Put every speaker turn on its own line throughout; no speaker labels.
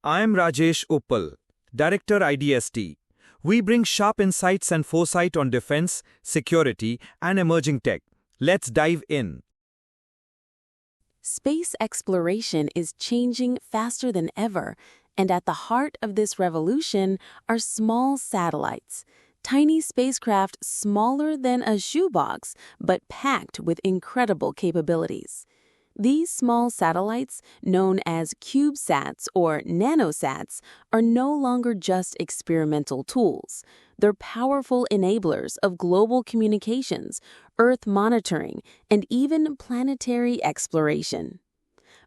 I'm Rajesh Uppal, Director IDST. We bring sharp insights and foresight on defense, security, and emerging tech. Let's dive in.
Space exploration is changing faster than ever, and at the heart of this revolution are small satellites. Tiny spacecraft smaller than a shoebox, but packed with incredible capabilities. These small satellites, known as CubeSats or nanosats, are no longer just experimental tools. They're powerful enablers of global communications, Earth monitoring, and even planetary exploration.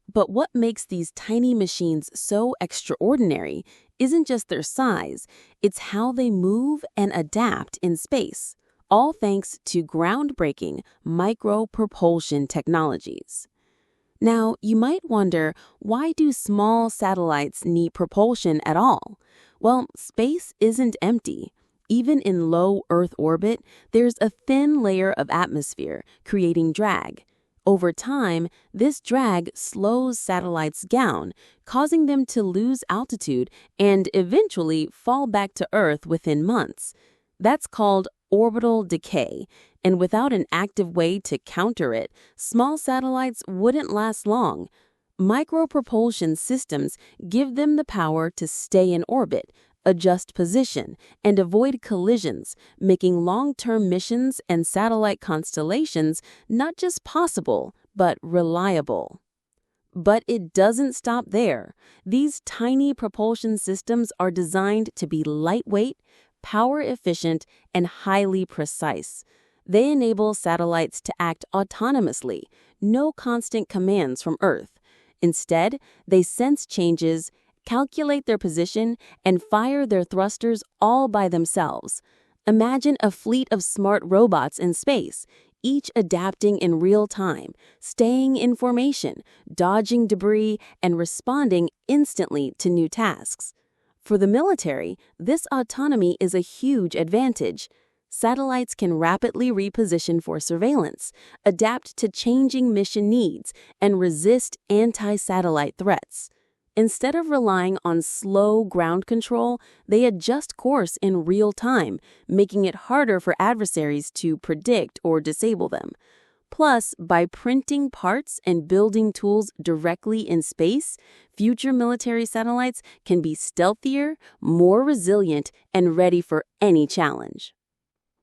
But what makes these tiny machines so extraordinary isn't just their size, it's how they move and adapt in space, all thanks to groundbreaking micropropulsion technologies. Now, you might wonder, why do small satellites need propulsion at all? Well, space isn't empty. Even in low Earth orbit, there's a thin layer of atmosphere, creating drag. Over time, this drag slows satellites down, causing them to lose altitude and eventually fall back to Earth within months. That's called orbital decay, and without an active way to counter it, small satellites wouldn't last long. Micropropulsion systems give them the power to stay in orbit, adjust position, and avoid collisions, making long-term missions and satellite constellations not just possible, but reliable. But it doesn't stop there. These tiny propulsion systems are designed to be lightweight, power-efficient, and highly precise. They enable satellites to act autonomously, no constant commands from Earth. Instead, they sense changes, calculate their position, and fire their thrusters all by themselves. Imagine a fleet of smart robots in space, each adapting in real time, staying in formation, dodging debris, and responding instantly to new tasks. For the military, this autonomy is a huge advantage. Satellites can rapidly reposition for surveillance, adapt to changing mission needs, and resist anti-satellite threats. Instead of relying on slow ground control, they adjust course in real time, making it harder for adversaries to predict or disable them. Plus, by printing parts and building tools directly in space, future military satellites can be stealthier, more resilient, and ready for any challenge.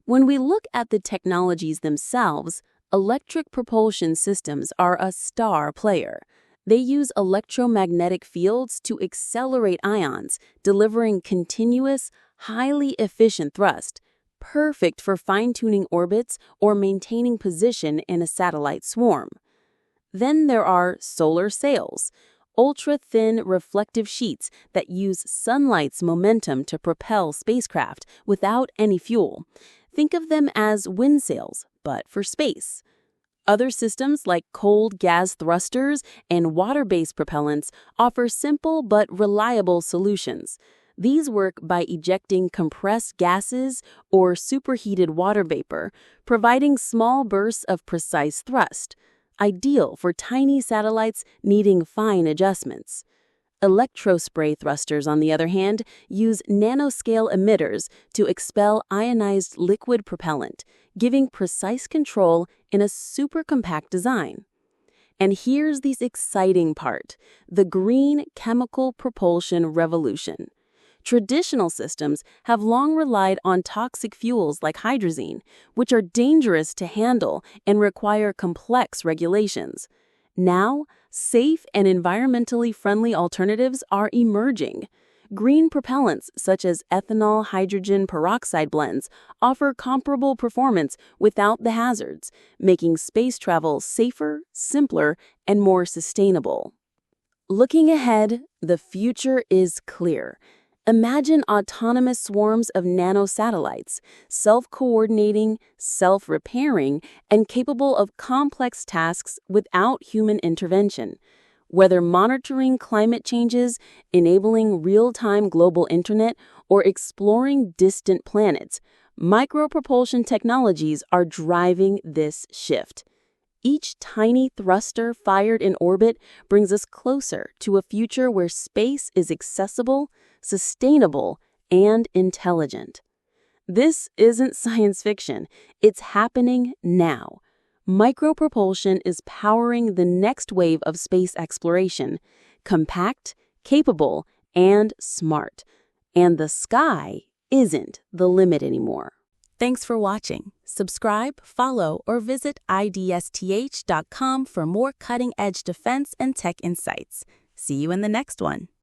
When we look at the technologies themselves, electric propulsion systems are a star player. They use electromagnetic fields to accelerate ions, delivering continuous, highly efficient thrust, perfect for fine-tuning orbits or maintaining position in a satellite swarm. Then there are solar sails, ultra-thin reflective sheets that use sunlight's momentum to propel spacecraft without any fuel. Think of them as wind sails, but for space. Other systems like cold gas thrusters and water-based propellants offer simple but reliable solutions. These work by ejecting compressed gases or superheated water vapor, providing small bursts of precise thrust, ideal for tiny satellites needing fine adjustments. Electrospray thrusters, on the other hand, use nanoscale emitters to expel ionized liquid propellant, giving precise control in a super-compact design. And here's the exciting part, the green chemical propulsion revolution. Traditional systems have long relied on toxic fuels like hydrazine, which are dangerous to handle and require complex regulations. Now, safe and environmentally friendly alternatives are emerging. Green propellants such as ethanol hydrogen peroxide blends offer comparable performance without the hazards, making space travel safer, simpler, and more sustainable. Looking ahead, the future is clear. Imagine autonomous swarms of nanosatellites, self-coordinating, self-repairing, and capable of complex tasks without human intervention. Whether monitoring climate changes, enabling real-time global internet, or exploring distant planets, micropropulsion technologies are driving this shift. Each tiny thruster fired in orbit brings us closer to a future where space is accessible, sustainable, and intelligent. This isn't science fiction. It's happening now. Micropropulsion is powering the next wave of space exploration, compact, capable, and smart. And the sky isn't the limit anymore. Thanks for watching. Subscribe, follow, or visit idsth.com for more cutting-edge defense and tech insights. See you in the next one.